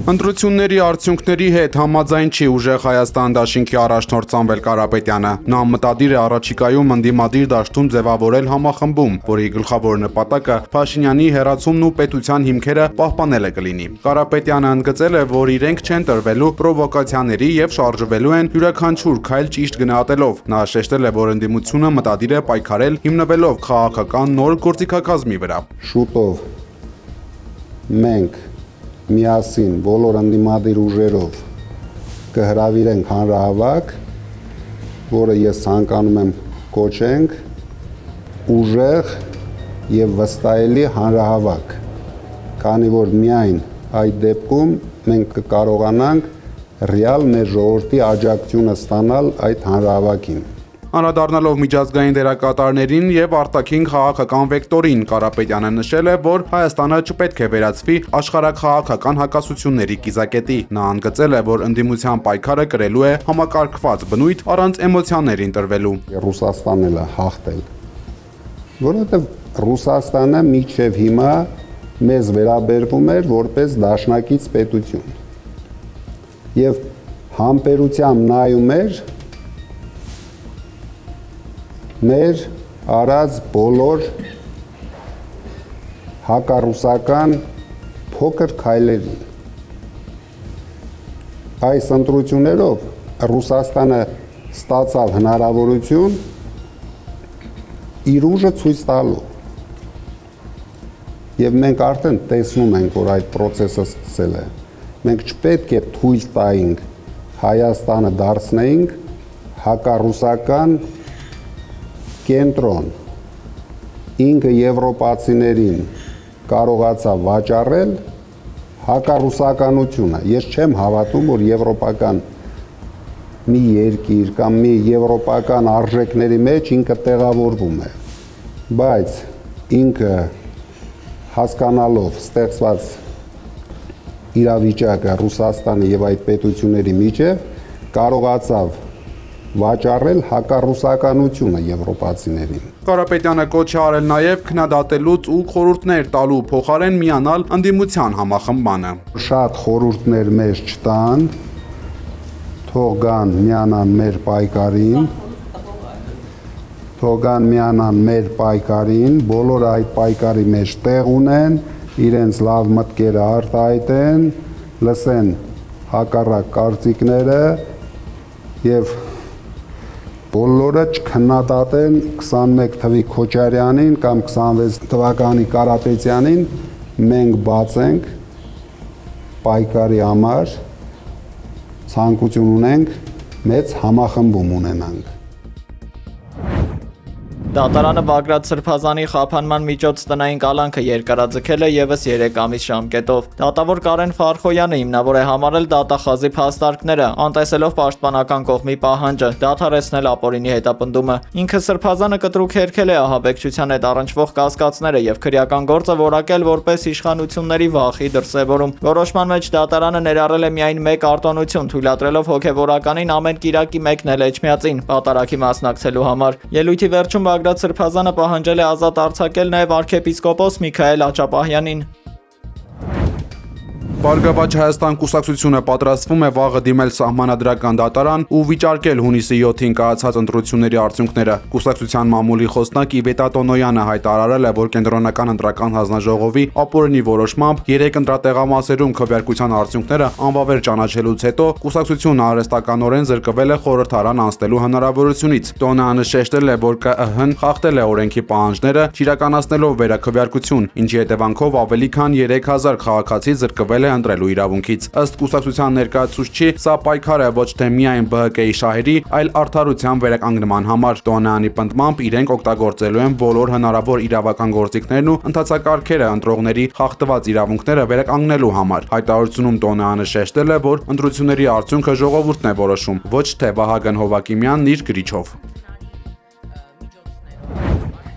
Ընտրությունների արդյունքների հետ համաձայն չի ուժեղ Հայաստան դաշինքի առաջնորդ Սամվել Կարապետյանը։ Նա մտադիր է առաջիկայում ընդդիմադիր դաշտում ձևավորել համախմբում, որի գլխավոր նպատակը Փաշինյանի հեռացումն ու պետության հիմքերը պահպանելը կլինի։ Կարապետյանը ընդգծել է, որ իրենք չեն տրվելու պրովոկացիաների եւ շարժվելու են յուրաքանչյուր քայլ ճիշտ գնահատելով։ Նա շեշտել է, որ ընդդիմությունը մտադիր է պայքարել հիմնվելով քաղաքական նոր գործիքակազմի վրա։ Շուտով մենք միասին բոլոր ընդդիմադիր ուժերով կհրավիրենք հանրահավաք, որը ես ցանկանում եմ կոչենք ուժեղ եւ վստահելի հանրահավաք, քանի որ միայն այդ դեպքում մենք կկարողանանք ռեալ մեր ժողովրդի աջակցությունը ստանալ այդ հանրահավաքին։ Անդրադառնալով միջազգային դերակատարներին եւ արտաքին քաղաքական վեկտորին, Կարապետյանը նշել է, որ Հայաստանը չպետք է վերածվի աշխարհաքաղաքական հակասությունների կիզակետի։ Նա ընդգծել է, որ ընդդիմության պայքարը կրելու է համակարգված բնույթ առանց էմոցիաներին տրվելու։ Ռուսաստանն էլ է հաղթել, որովհետեւ Ռուսաստանը մինչեւ հիմա մեզ վերաբերվում էր որպես դաշնակից պետություն եւ համբերությամբ նայում էր մեր արած բոլոր հակառուսական փոքր քայլերին։ Այս ընտրություններով Ռուսաստանը ստացավ հնարավորություն իր ուժը ցույց տալու։ Եվ մենք արդեն տեսնում ենք, որ այդ process-ը սկսել է։ Մենք չպետք է թույլ տայինք Հայաստանը դարձնեինք հակառուսական կենտրոն, ինքը եվրոպացիներին կարողացավ վաճառել հակառուսականությունը։ Ես չեմ հավատում, որ եվրոպական մի երկիր կամ մի եվրոպական արժեքների մեջ ինքը տեղավորվում է, բայց ինքը հասկանալով ստեղծված իրավիճակը Ռուսաստանի եւ այդ պետությունների միջև կարողացավ վաճառել հակառուսականությունը եվրոպացիներին։ Կարապետյանը կոչ է արել նաև քննադատելուց ու խորհուրդներ տալու փոխարեն միանալ ընդդիմության համախմբմանը։ Շատ խորհուրդներ մեզ չտան, թող գան միանան մեր պայքարին, բոլորը այդ պայքարի մեջ տեղ ունեն, իրենց լավ մտքերը արտահայտեն, լսեն հակառակ կարծիքները եւ բոլորը չքննադատեն 21 թվի Քոչարյանին կամ 26 թվականի Կարապետյանին, մենք բաց ենք պայքարի համար, ցանկություն ունենք մեծ համախմբում ունենանք։ Դատարանը Բագրատ Սրբազանի խափանման միջոց տնային կալանքը երկարաձգել է եւս 3 ամիս ժամկետով։ Դատավոր Կարեն Ֆարխոյանը հիմնավոր է համարել դատախազի փաստարկները, անտեսելով պաշտպանական կողմի պահանջը դադարեցնել ապօրինի հետապնդումը։ Ինքը Սրբազանը կտրուկ հերքել է ահաբեկչության հետ առնչվող կասկածները եւ քրեական գործը որակել որպես իշխանությունների վախի դրսեւորում։ Որոշման մեջ դատարանը ներառել է միայն մեկ արտոնություն, թույլատրելով հոգեվորականին ամեն կիրակի մեկնել Էջմիածին պատարագի մասնակցելու համար։ Ելույթի վերջում Բագրատ Սրբազանը պահանջել է ազատ արձակել նաև արքեպիսկոպոս Միքայել Աճապահյանին։ Բարգավաճ Հայաստան կուսակցությունը պատրաստվում է վաղը դիմել սահմանադրական դատարան ու վիճարկել հունիսի 7-ին կայացած ընտրությունների արդյունքները։ Կուսակցության մամուլի խոսնակ Իվետա Տոնոյանը հայտարարել է, որ կենտրոնական ընտրական հանձնաժողովի ապօրինի որոշմամբ 3 ընտրատեղամասերում քվեարկության արդյունքները անվավեր ճանաչելուց հետո կուսակցությունը արհեստականորեն զրկվել է խորհրդարան անցնելու հնարավորությունից։ Տոնոյանը շեշտել է, որ ԿԸՀ-ն խախտել է օրենքի պահանջները, չիրականացնելով վերաքվեարկություն, ինչի հետևանքով ավելի քան 3000 քաղաքացի զրկվել է ընտրելու իրավունքից։ Ըստ կուսակցության ներկայացուցչի, սա պայքար է ոչ թե միայն ԲՀԿ-ի շահերի, այլ արդարության վերականգնման համար։ Տոնոյանի պնդմամբ իրենք օգտագործելու են բոլոր հնարավոր իրավական գործիքներն ու ընթացակարգերը ընտրողների խախտված իրավունքները վերականգնելու համար։ Հայտարարությունում Տոնոյանը шեշտել է, որ ընտրությունների արդյունքը ժողովուրդն է որոշում, ոչ թե Վահագն Հովակիմյանն իր գրիչով։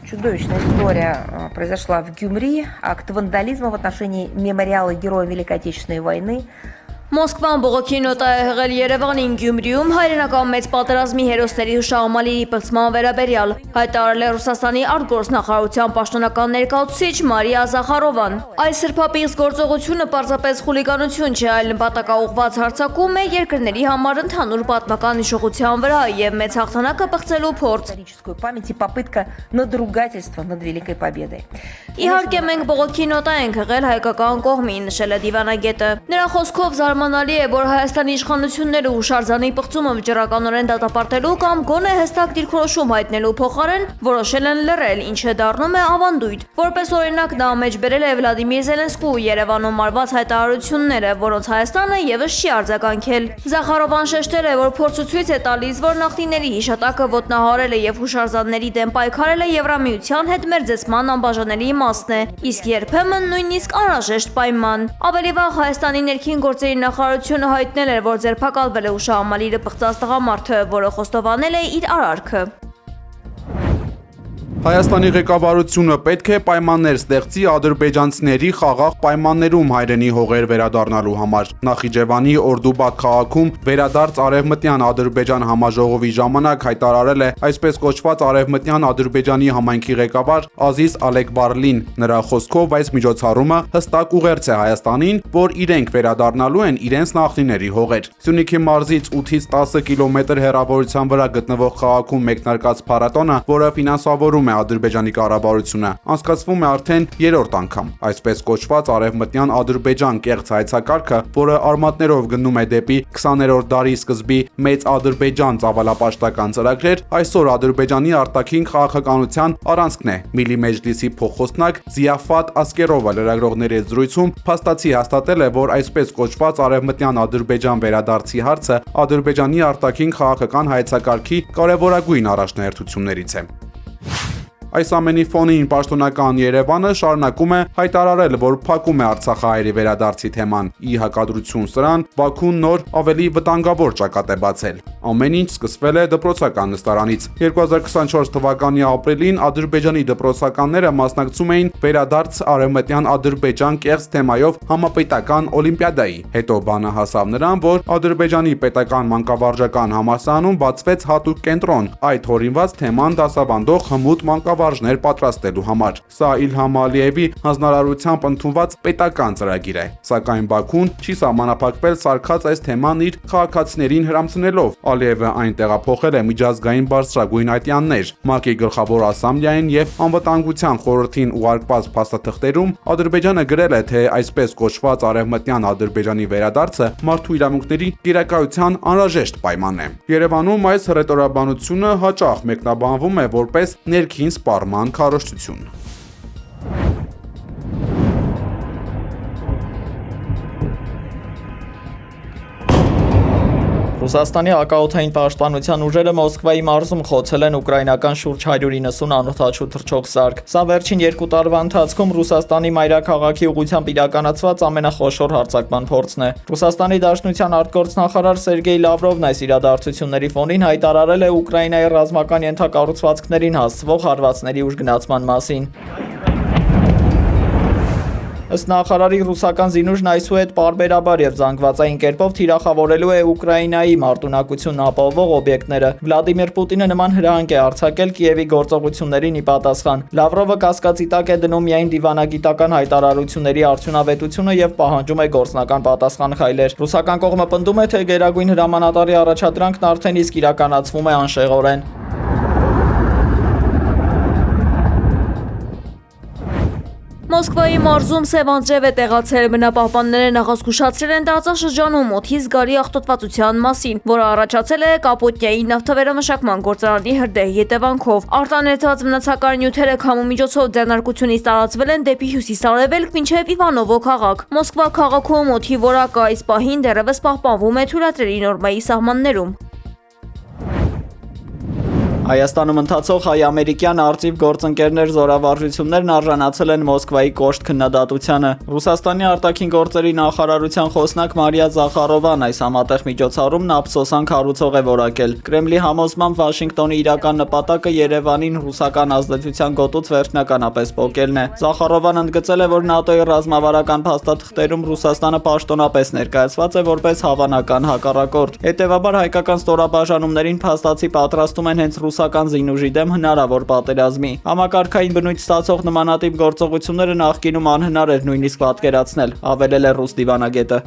Чудовищная история произошла в Гюмри. Акт вандализма в отношении мемориала Героям Великой Отечественной войны Մոսկվան բողոքի նոտա է հղել Երևանին Գյումրիում հայրենական մեծ պատերազմի հերոսների հուշահամալիրի պղծման վերաբերյալ, հայտարարել է Ռուսաստանի արտգործնախարարության պաշտոնական ներկայացուցիչ Մարիա Զախարովան։ Այս սրբապիղծ գործողությունը պարզապես խուլիգանություն չէ, այլ նպատակաուղղված հարձակում է երկրների համար ընդհանուր պատմական հիշողության վրա եւ մեծ հաղթանակը պղծելու փորձ։ Память и попытка надругательства над Великой Победой. Իհարկե մենք բողոքի նոտա ենք հղել հայկական կողմին, նշել է դիվանագետը։ Նրա խոսքով զարմանալի է, որ Հայաստանի իշխանությունները հուշարձանի պղծումը վճռականորեն դատապարտելու կամ գոնե հստակ դիրքորոշում հայտնելու փոխարեն որոշել են լռել, ինչը դառնում է ավանդույթ։ Որպես օրինակ նա մեջբերել է Վլադիմիր Զելենսկու Երևանում արված հայտարարությունները, որոնց Հայաստանը եւս չի արձագանքել։ Զախարովան շեշտել է, որ փորձը ցույց է տալիս, որ նախնիների հիշատակը ոտնահարել է եւ հուշարձանների դեմ պայքարել է Եվրամիության հետ մերձեցման անբաժանելի մասն է, իսկ երբեմն նույնիսկ անհրաժեշտ պայման։ Ավելի վաղ Հայաստանի ներքին գործերի նախարարությունը հայտնել էր, որ ձերբակալվել է հուշահամալիրը պղծած տղամարդը, որը խոստովանել է իր արարքը։ Հայաստանի ղեկավարությունը պետք է պայմաններ ստեղծի ադրբեջանցիների խաղաղ պայմաններում հայրենի հողեր վերադառնալու համար։ Նախիջևանի Օրդուբադ քաղաքում վերադարձ արևմտյան Ադրբեջան համաժողովի ժամանակ հայտարարել է այսպես կոչված արևմտյան Ադրբեջանի համայնքի ղեկավար Ազիզ Ալեկբարլին։ Նրա խոսքով այս միջոցառումը հստակ ուղերձ է Հայաստանին, որ իրենք վերադառնալու են իրենց նախնիների հողեր։ Սյունիքի մարզից 8-ից 10 կիլոմետր հեռավորության վրա գտնվող քաղաքում մեկնարկած փառատոնը, որը ֆինանսավորում է Ադրբեջանի կառավարությունը, անցկացվում է արդեն 3-րդ անգամ։ Այսպես կոչված արևմտյան Ադրբեջան կեղծ հայցակարգը, որը արմատներով գնում է դեպի 20-րդ դարի սկզբի Մեծ Ադրբեջան ծավալապաշտական ծրագրեր, այսօր Ադրբեջանի արտաքին քաղաքականության առանցքն է։ Միլի Մեջլիսի փոխոստնակ Զիաֆատ Ասկերովը լրագրողների հետ զրույցում փաստացի հաստատել է, որ այսպես կոչված արևմտյան Ադրբեջան վերադարձի հարցը Ադրբեջանի արտաքին քաղաքական հայեցակարգի կարևորագույն առաջնահերթություններից է։ Այս ամենի ֆոնին պաշտոնական Երևանը շարունակում է հայտարարել, որ փակում է Արցախահայերի վերադարձի թեման։ Ի հակադրություն սրան, Բաքուն նոր ավելի վտանգավոր ճակատ է բացել։ Ամեն ինչ սկսվել է դպրոցական նստարանից։ 2024 թվականի ապրիլին Ադրբեջանի դպրոցականները մասնակցում էին վերադարձ արևմտյան Ադրբեջան կեղծ թեմայով համապետական օլիմպիադայի։ Հետո բանը հասավ նրան, որ Ադրբեջանի պետական մանկավարժական համալսարանում բացվեց հատուկ կենտրոն, այդ հորինված թեման դասավանդող հմուտ մանկավարժներ պատրաստելու համար։ Սա Իլհամ Ալիևի հանձնարարությամբ ընդունված պետական ծրագիր է։ Սակայն Բաքուն չի սահմանափակվել սարքած այս թեման իր քաղաքացիներին հրամցնելով։ Ալիևը այն տեղափոխել է միջազգային բարձրագույն ատյաններ։ ՄԱԿ-ի գլխավոր ասամբլեային եւ անվտանգության խորհրդին ուղարկված փաստաթղթերում Ադրբեջանը գրել է, թե այսպես կոչված արևմտյան Ադրբեջանի վերադարձը մարդու իրավունքների գերակայության անհրաժեշտ պայման է։ Երևանում այս հռետորաբանությունը հաճախ մեկնաբանվում է որպես ներքին սպառման քարոզչություն։ Ռուսաստանի հակաօդային պաշտպանության ուժերը Մոսկվայի մարզում խոցել են ուկրաինական շուրջ 190 անօդաչու թռչող սարք։ Սա վերջին 2 տարվա ընթացքում Ռուսաստանի մայրաքաղաքի ուղղությամբ իրականացված ամենախոշոր հարձակման փորձն է։ Ռուսաստանի Դաշնության արտգործնախարար Սերգեյ Լավրովն այս իրադարձությունների ֆոնին հայտարարել է Ուկրաինայի ռազմական ենթակառուցվածքներին հասցվող հարվածների ուժգնացման մասին։ Ըստ նախարարի ռուսական զինուժն այսուհետ պարբերաբար եւ զանգվածային կերպով թիրախավորելու է Ուկրաինայի մարտունակությունն ապահովող օբյեկտները։ Վլադիմիր Պուտինը նման հրահանգ է արձակել Կիևի գործողություններին ի պատասխան։ Լավրովը կասկածի տակ է դնում միայն դիվանագիտական հայտարարությունների արդյունավետությունը եւ պահանջում է գործնական պատասխան քայլեր։ Ռուսական կողմը պնդում է, թե գերագույն հրամանատարի առաջադրանքն արդեն իսկ իրականացվում է անշեղորեն։ Մոսկվայի մարզում սև անձրև է տեղացել, բնապահպանները նախազգուշացրել են տարածաշրջանում օդի զգալի աղտոտվածության մասին, որը առաջացել է Կապոտնյայի նավթավերամշակման գործարանի հրդեհի հետևանքով։ Արտանետված մնացական նյութերը քամու միջոցով ձեռնարկությունից տարածվել են դեպի հյուսիսարևելք մինչև Իվանովո քաղաք։ Մոսկվա քաղաքում օդի որակը այս պահին դեռևս պահպանվում է թույլատրելի նորմայի սահմաններում։ Հայաստանում ընթացող հայ-ամերիկյան արծիվ գործընկերներ զորավարժություններն արժանացել են Մոսկվայի կոշտ քննադատությանը։ Ռուսաստանի արտաքին գործերի նախարարության խոսնակ Մարիա Զախարովան այս համատեղ միջոցառումն ափսոսանք հարուցող է որակել։ Կրեմլի համոզմամբ Վաշինգտոնի իրական նպատակը Երևանին ռուսական ազդեցության գոտուց վերջնականապես պոկելն է։ Զախարովան ընդգծել է, որ ՆԱՏՕ-ի ռազմավարական փաստաթղթերում Ռուսաստանը պաշտոնապես ներկայացված է որպես հավանական հակառակորդ։ Հետևաբար հայկական ստորաբաժանումներին փաստացի պատրաստում են հենց ռուսական զինուժի դեմ հնարավոր պատերազմի։ Համակարգային բնույթ ստացող նմանատիպ գործողությունները նախկինում անհնար էր նույնիսկ պատկերացնել, ավելել է ռուս դիվանագետը։